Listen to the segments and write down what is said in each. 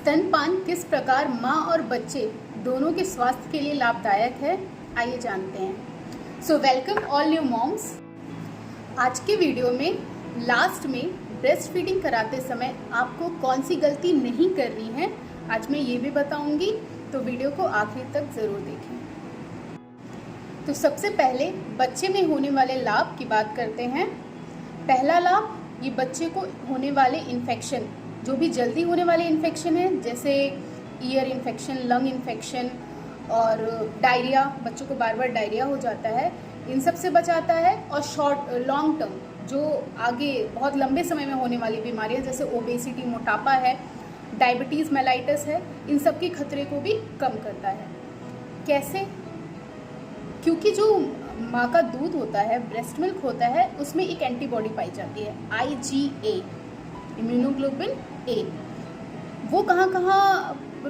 स्तनपान किस प्रकार माँ और बच्चे दोनों के स्वास्थ्य के लिए लाभदायक है, आइए जानते हैं। So welcome all new moms. आज के वीडियो में लास्ट में ब्रेस्ट फीडिंग कराते समय आपको कौन सी गलती नहीं करनी है, आज मैं ये भी बताऊंगी, तो वीडियो को आखिर तक ज़रूर देखें। तो सबसे पहले बच्चे में होने वाले लाभ की बात करते हैं। पहला लाभ, ये बच्चे को होने वाले इन्फेक्शन, जो भी जल्दी होने वाले इन्फेक्शन है, जैसे ईयर इन्फेक्शन, लंग इन्फेक्शन और डायरिया, बच्चों को बार बार डायरिया हो जाता है, इन सब से बचाता है। और लॉन्ग टर्म जो आगे बहुत लंबे समय में होने वाली बीमारियां जैसे ओबेसिटी, मोटापा है, डायबिटीज़ मेलाइटस है, इन सब के खतरे को भी कम करता है। कैसे? क्योंकि जो माँ का दूध होता है, ब्रेस्ट मिल्क होता है, उसमें एक एंटीबॉडी पाई जाती है, IgA, इम्यूनोग्लोबिन A। वो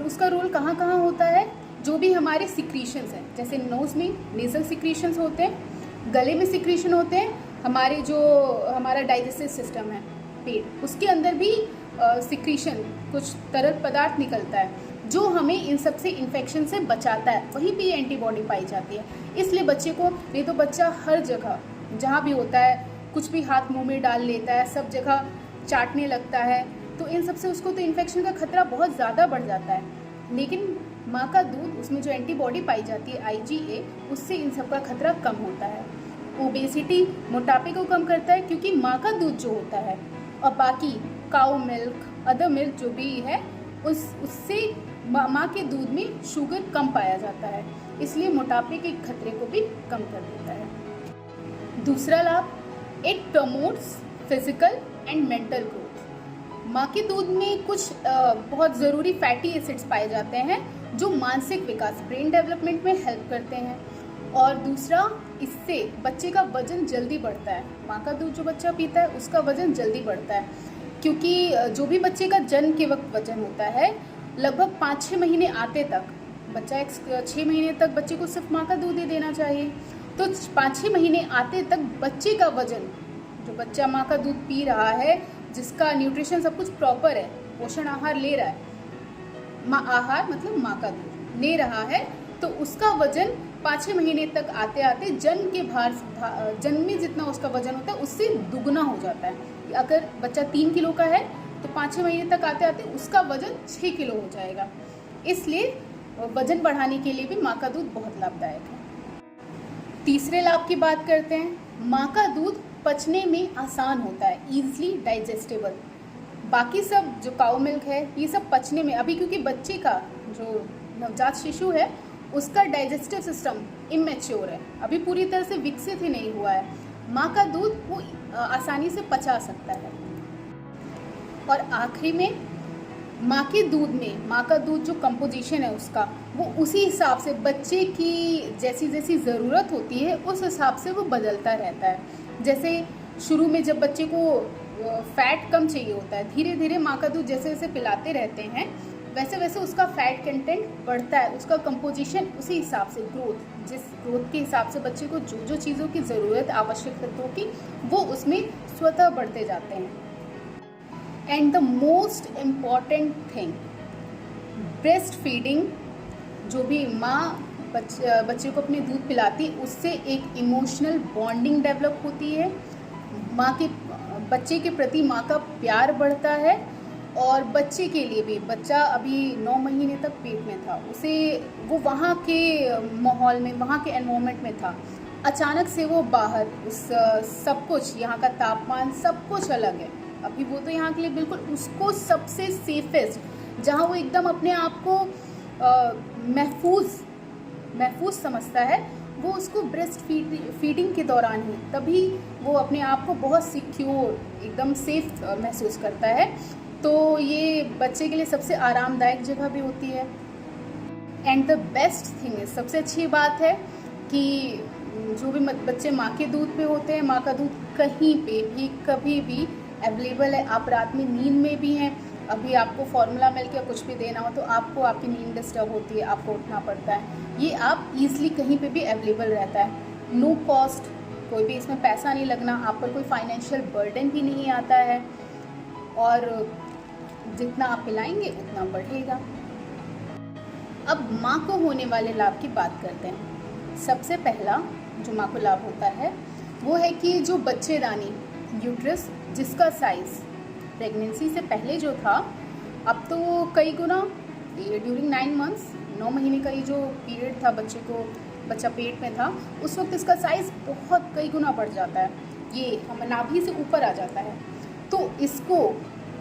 उसका रोल कहाँ कहाँ होता है? जो भी हमारे सिक्रीशंस हैं, जैसे नोज़ में नेज़ल सिक्रीशंस होते हैं, गले में सिक्रीशन होते हैं, हमारा डाइजेस्टिव सिस्टम है, पेट, उसके अंदर भी सिक्रीशन, कुछ तरल पदार्थ निकलता है जो हमें इन सब से इन्फेक्शन से बचाता है। वहीं पे ये एंटीबॉडी पाई जाती है। इसलिए बच्चे को, नहीं तो बच्चा हर जगह जहाँ भी होता है कुछ भी हाथ मुंह में डाल लेता है, सब जगह चाटने लगता है, तो इन सब से उसको तो इन्फेक्शन का खतरा बहुत ज़्यादा बढ़ जाता है। लेकिन माँ का दूध, उसमें जो एंटीबॉडी पाई जाती है IgA, उससे इन सब का खतरा कम होता है। ओबेसिटी, मोटापे को कम करता है, क्योंकि माँ का दूध जो होता है और बाकी काऊ मिल्क, अदर मिल्क जो भी है, उससे माँ के दूध में शुगर कम पाया जाता है, इसलिए मोटापे के खतरे को भी कम कर देता है। दूसरा लाभ, it promotes physical and mental growth. माँ के दूध में कुछ बहुत ज़रूरी फैटी एसिड्स पाए जाते हैं जो मानसिक विकास, ब्रेन डेवलपमेंट में हेल्प करते हैं। और दूसरा, इससे बच्चे का वजन जल्दी बढ़ता है। माँ का दूध जो बच्चा पीता है उसका वजन जल्दी बढ़ता है, क्योंकि जो भी बच्चे का जन्म के वक्त वजन होता है, लगभग 5-6 महीने आते तक, बच्चा 6 महीने तक बच्चे को सिर्फ माँ का दूध ही देना चाहिए। तो 5-6 महीने आते तक बच्चे का वजन, जो बच्चा माँ का दूध पी रहा है, जिसका न्यूट्रिशन सब कुछ प्रॉपर है, पोषण आहार ले रहा है, आहार मतलब माँ का दूध ले रहा है, तो उसका वजन 5-6 महीने तक आते आते जन्म में जितना उसका वजन होता है उससे दुगना हो जाता है। अगर बच्चा 3 किलो का है तो 5-6 महीने तक आते आते उसका वजन 6 किलो हो जाएगा। इसलिए वजन बढ़ाने के लिए भी माँ का दूध बहुत लाभदायक है। तीसरे लाभ की बात करते हैं। माँ का दूध पचने में आसान होता है, ईजिली डाइजेस्टेबल। बाकी सब जो काऊ मिल्क है, ये सब पचने में, अभी क्योंकि बच्चे का जो नवजात शिशु है उसका डाइजेस्टिव सिस्टम इमेच्योर है, अभी पूरी तरह से विकसित ही नहीं हुआ है। माँ का दूध वो आसानी से पचा सकता है। और आखिरी में, माँ के दूध में, माँ का दूध जो कंपोजिशन है उसका, वो उसी हिसाब से बच्चे की जैसी जैसी ज़रूरत होती है उस हिसाब से वो बदलता रहता है। जैसे शुरू में जब बच्चे को फैट कम चाहिए होता है, धीरे धीरे माँ का दूध जैसे जैसे पिलाते रहते हैं, वैसे वैसे उसका फैट कंटेंट बढ़ता है, उसका कंपोजिशन उसी हिसाब से, जिस ग्रोथ के हिसाब से बच्चे को जो जो चीज़ों की ज़रूरत, आवश्यक तत्वों की, वो उसमें स्वतः बढ़ते जाते हैं। And the most important thing, breast feeding, जो भी माँ बच्चे को अपने दूध पिलाती, उससे एक इमोशनल बॉन्डिंग डेवलप होती है। बच्चे के प्रति माँ का प्यार बढ़ता है। और बच्चे के लिए भी, बच्चा अभी 9 महीने तक पेट में था, वो वहाँ के माहौल में, वहाँ के एनवायरनमेंट में था, अचानक से वो बाहर, सब कुछ, यहाँ का तापमान, सब कुछ अलग है। अभी वो तो यहाँ के लिए बिल्कुल, उसको सबसे सेफेस्ट, जहाँ वो एकदम अपने आप को महफूज समझता है, वो उसको ब्रेस्ट फीडिंग के दौरान ही, तभी वो अपने आप को बहुत सिक्योर, एकदम सेफ महसूस करता है। तो ये बच्चे के लिए सबसे आरामदायक जगह भी होती है। And the best thing is, सबसे अच्छी बात है कि जो भी बच्चे माँ के दूध पे होते हैं, माँ का दूध कहीं पे भी कभी भी अवेलेबल है। आप रात में नींद में भी हैं, अभी आपको फॉर्मूला मिल्क या कुछ भी देना हो तो आपकी नींद डिस्टर्ब होती है, आपको उठना पड़ता है, ये आप ईजिली कहीं पे भी अवेलेबल रहता है। नो कॉस्ट, कोई भी इसमें पैसा नहीं लगना, आप पर कोई फाइनेंशियल बर्डन भी नहीं आता है। और जितना आप पिलाएंगे उतना बढ़ेगा। अब माँ को होने वाले लाभ की बात करते हैं। सबसे पहला जो माँ को लाभ होता है वो है कि जो बच्चेदानी यूट्रस जिसका साइज़ प्रेगनेंसी से पहले जो था, अब तो वो कई गुना ड्यूरिंग 9 मंथ्स 9 महीने का ये जो पीरियड था बच्चा पेट में था, उस वक्त इसका साइज़ बहुत कई गुना बढ़ जाता है, ये हम नाभि से ऊपर आ जाता है। तो इसको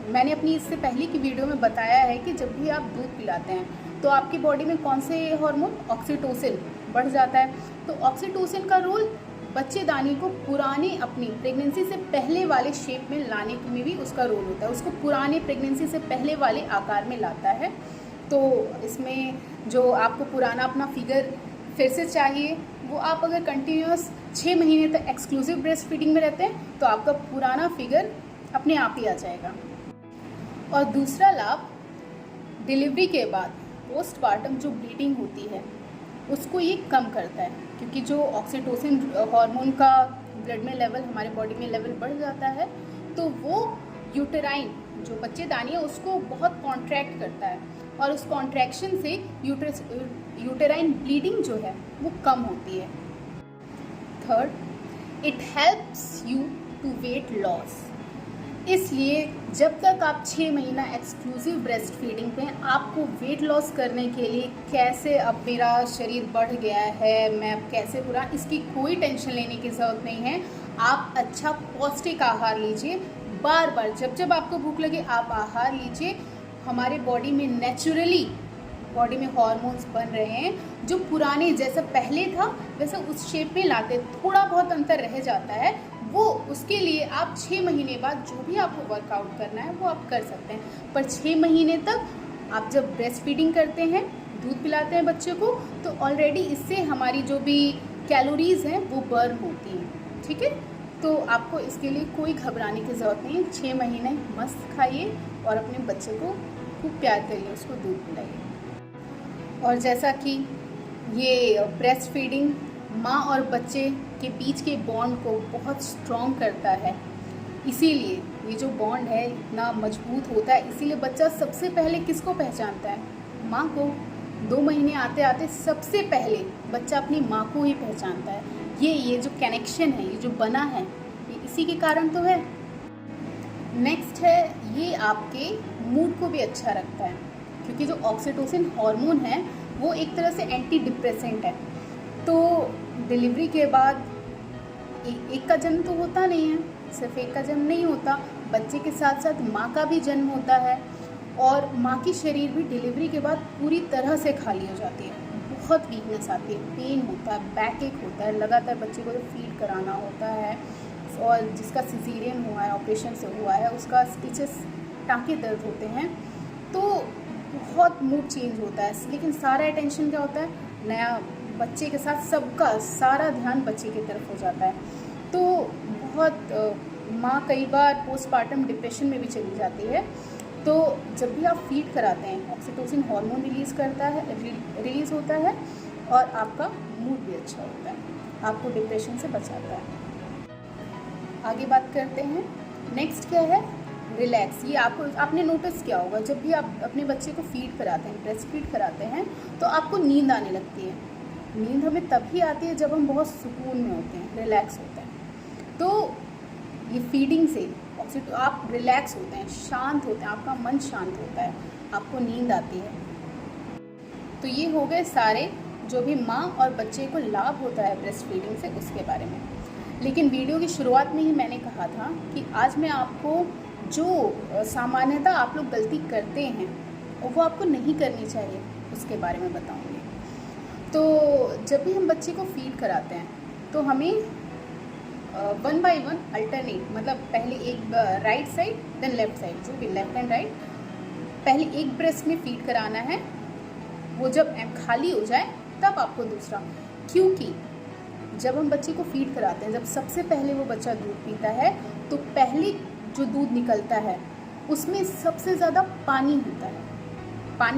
मैंने अपनी इससे पहले की वीडियो में बताया है कि जब भी आप दूध पिलाते हैं तो आपकी बॉडी में कौन से हार्मोन, ऑक्सीटोसिन बढ़ जाता है। तो ऑक्सीटोसिन का रोल बच्चेदानी को पुराने अपनी प्रेगनेंसी से पहले वाले शेप में लाने में भी उसका रोल होता है, उसको पुराने प्रेगनेंसी से पहले वाले आकार में लाता है। तो इसमें जो आपको पुराना अपना फिगर फिर से चाहिए, वो आप अगर कंटिन्यूस 6 महीने तक एक्सक्लूसिव ब्रेस्ट फीडिंग में रहते हैं तो आपका पुराना फिगर अपने आप ही आ जाएगा। और दूसरा लाभ, डिलीवरी के बाद पोस्टपार्टम जो ब्लीडिंग होती है उसको ये कम करता है, क्योंकि जो ऑक्सीटोसिन हार्मोन का ब्लड में लेवल, हमारे बॉडी में लेवल बढ़ जाता है, तो वो यूटेराइन जो बच्चेदानी है उसको बहुत कॉन्ट्रैक्ट करता है और उस कॉन्ट्रैक्शन से यूटेराइन ब्लीडिंग जो है वो कम होती है। Third, it helps you to weight loss. इसलिए जब तक आप 6 महीना एक्सक्लूसिव ब्रेस्ट फीडिंग पे आपको वेट लॉस करने के लिए कैसे अब मेरा शरीर बढ़ गया है, मैं अब कैसे पूरा, इसकी कोई टेंशन लेने की ज़रूरत नहीं है। आप अच्छा पौष्टिक आहार लीजिए, बार बार जब जब आपको भूख लगे आप आहार लीजिए। हमारे बॉडी में नेचुरली बॉडी में हार्मोन्स बन रहे हैं जो पुराने जैसा पहले था वैसे उस शेप में लाते, थोड़ा बहुत अंतर रह जाता है, वो उसके लिए आप 6 महीने बाद जो भी आपको वर्कआउट करना है वो आप कर सकते हैं। पर 6 महीने तक आप जब ब्रेस्ट फीडिंग करते हैं, दूध पिलाते हैं बच्चे को, तो ऑलरेडी इससे हमारी जो भी कैलोरीज़ हैं वो बर्न होती हैं, ठीक है। तो आपको इसके लिए कोई घबराने की ज़रूरत नहीं है। 6 महीने मस्त खाइए और अपने बच्चे को खूब प्यार करिए, उसको दूध पिलाइए। और जैसा कि ये ब्रेस्ट फीडिंग माँ और बच्चे के बीच के बॉन्ड को बहुत स्ट्रॉन्ग करता है, इसीलिए ये जो बॉन्ड है इतना मजबूत होता है। इसीलिए बच्चा सबसे पहले किसको पहचानता है? माँ को। 2 महीने आते आते सबसे पहले बच्चा अपनी माँ को ही पहचानता है। ये जो कनेक्शन है, ये जो बना है, ये इसी के कारण तो है। नेक्स्ट है, ये आपके मूड को भी अच्छा रखता है, क्योंकि जो ऑक्सीटोसिन हार्मोन है वो एक तरह से एंटी डिप्रेसेंट है। तो डिलीवरी के बाद एक का जन्म तो होता नहीं है, सिर्फ एक का जन्म नहीं होता, बच्चे के साथ साथ माँ का भी जन्म होता है। और माँ की शरीर भी डिलीवरी के बाद पूरी तरह से खाली हो जाती है, बहुत वीकनेस आती है, पेन होता है, बैक एक होता है, लगातार बच्चे को फीड कराना होता है। और जिसका सिजेरियन हुआ है, ऑपरेशन से हुआ है, उसका स्टिचेस, टाँके दर्द होते हैं, तो बहुत मूड चेंज होता है। लेकिन सारा अटेंशन क्या होता है, नया बच्चे के साथ सबका सारा ध्यान बच्चे की तरफ हो जाता है। तो बहुत माँ कई बार पोस्टपार्टम डिप्रेशन में भी चली जाती है। तो जब भी आप फीड कराते हैं ऑक्सीटोसिन हार्मोन रिलीज़ होता है और आपका मूड भी अच्छा होता है, आपको डिप्रेशन से बचाता है। आगे बात करते हैं, नेक्स्ट क्या है, रिलैक्स। ये आपने नोटिस किया होगा, जब भी आप अपने बच्चे को फीड कराते हैं, ब्रेस्ट फीड कराते हैं, तो आपको नींद आने लगती है। नींद हमें तभी आती है जब हम बहुत सुकून में होते हैं, रिलैक्स होते हैं। तो ये फीडिंग से आप रिलैक्स होते हैं, शांत होते हैं, आपका मन शांत होता है, आपको नींद आती है। तो ये हो गए सारे जो भी माँ और बच्चे को लाभ होता है ब्रेस्ट फीडिंग से, उसके बारे में। लेकिन वीडियो की शुरुआत में ही मैंने कहा था कि आज मैं आपको जो सामान्यतः आप लोग गलती करते हैं और वो आपको नहीं करनी चाहिए उसके बारे में बताऊंगी। तो जब भी हम बच्चे को फीड कराते हैं तो हमें 1 बाय 1 अल्टरनेट, मतलब पहले एक right side then left side, जो भी लेफ्ट एंड राइट, पहले एक ब्रेस्ट में फीड कराना है, वो जब खाली हो जाए तब आपको दूसरा। क्योंकि जब हम बच्चे को फीड कराते हैं, जब सबसे पहले वो बच्चा दूध पीता है तो पहले जो दूध निकलता है उसमें सबसे ज़्यादा पानी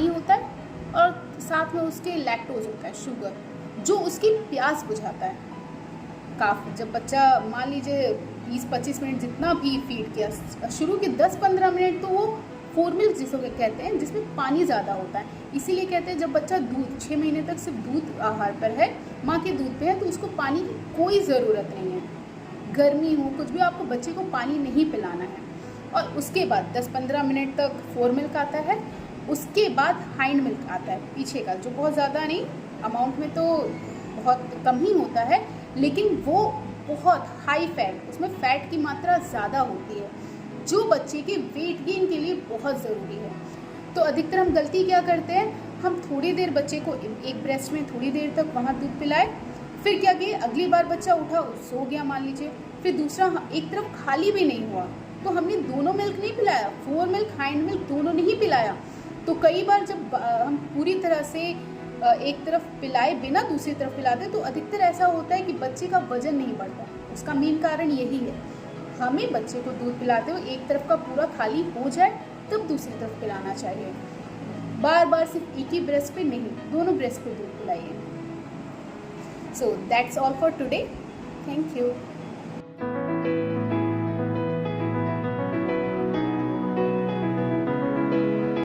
होता है और साथ में उसके लैक्टोज होता है, शुगर, जो उसकी प्यास बुझाता है काफ़ी। जब बच्चा मान लीजिए 20-25 मिनट जितना भी फीड किया, शुरू के 10-15 मिनट तो वो फोर मिल्क जिसको कहते हैं, जिसमें पानी ज़्यादा होता है। इसीलिए कहते हैं जब बच्चा दूध 6 महीने तक सिर्फ दूध आहार पर है, माँ के दूध पे है, तो उसको पानी की कोई ज़रूरत नहीं है। गर्मी हो कुछ भी, आपको बच्चे को पानी नहीं पिलाना है। और उसके बाद 10-15 मिनट तक फोर मिल्क आता है। उसके बाद हाइंड मिल्क आता है, पीछे का, जो बहुत ज़्यादा नहीं, अमाउंट में तो बहुत कम ही होता है, लेकिन वो बहुत हाई फैट, उसमें फ़ैट की मात्रा ज़्यादा होती है, जो बच्चे के वेट गेन के लिए बहुत ज़रूरी है। तो अधिकतर हम गलती क्या करते हैं, हम थोड़ी देर बच्चे को एक ब्रेस्ट में थोड़ी देर तक वहाँ दूध पिलाए, फिर क्या किए, अगली बार बच्चा उठा सो गया मान लीजिए, फिर दूसरा एक तरफ खाली भी नहीं हुआ, तो हमने दोनों मिल्क नहीं पिलाया, फोर मिल्क हाइंड मिल्क दोनों नहीं पिलाया। तो कई बार जब हम पूरी तरह से एक तरफ पिलाए बिना दूसरी तरफ पिलाते, तो अधिकतर ऐसा होता है कि बच्चे का वजन नहीं बढ़ता। उसका मेन कारण यही है, हमें बच्चे को दूध पिलाते हुए एक तरफ का पूरा खाली हो जाए तब दूसरी तरफ पिलाना चाहिए। बार बार सिर्फ एक ही ब्रेस्ट पे नहीं, दोनों ब्रेस्ट पे दूध पिलाइए। So that's all for today. Thank you.